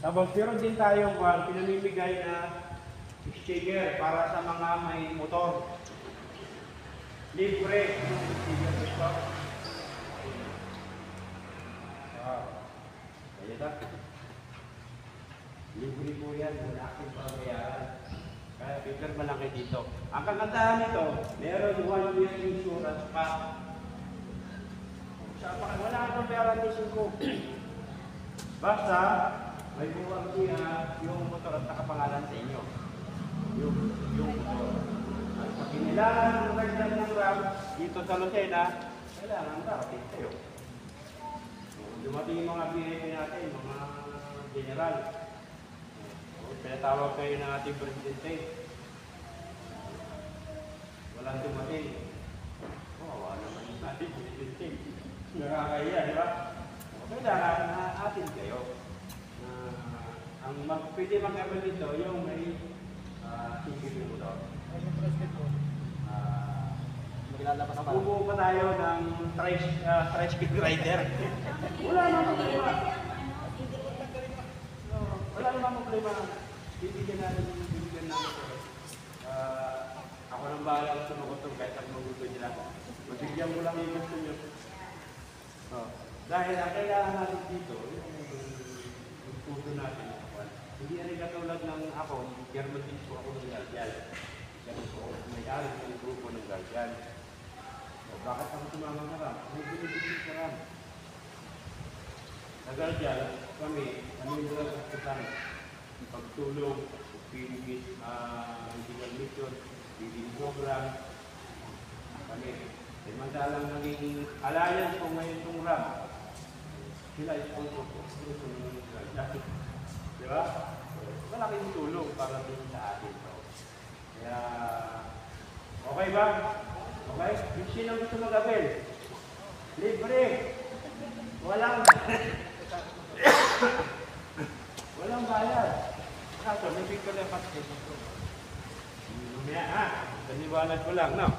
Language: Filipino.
Tapos meron din tayong pinamimigay na sticker para sa mga may motor. Libre. Sticker ito. Ayan na. Libre po yan. Wala akong pagbayaran. Kaya pipirma lang kayo dito. Ang kagandahan nito, meron 1 year insurance pa. Wala akong pagbayaran ni 5. Basta, may buwag siya yung motor at nakapangalan sa inyo. Yung motor. At pag kinilangan ng resident ng RAM dito sa Lucena, kailangan dapat kayo. Dumating yung mga VIP natin, mga general. Pinatawag kayo ng ating presidente. Walang dumating. Wala naman yung ating presidente. Nakakaya, di ba? Kailangan na atin kayo. Ang pwede mag-abal dito, yung may tingin mo daw. Bubuo pa tayo ng tricycle rider. Wala namang problema. Wala namang problema. Bibigyan natin yung bibigyan natin. Ako nang bahala sa mga ito kahit ang magusto nila. Mabigyan mo lang yung gusto nyo. Dahil ang kailangan natin dito, yung puso natin. Hindi rin katulad ng ako, German din po ako ng Guardian. May-ari ng grupo ng Guardian. Bakit ako sumama na RAM? May binibigyan sa RAM. Sa Guardian, kami lang sa kasan. Pagtulong, pagpinigit, medical mission, feeding program. Kami. Samantalang naging alliance ko ngayon itong RAM. Sila sponsor ko. Di ba? Malaking tulong para din sa atin. Kaya, okay ba? Okay? Sino gusto mag-abel? Libre! Walang bayad. Kaso, may picture na pasok. Mamaya ha, paniwanan ko lang, no?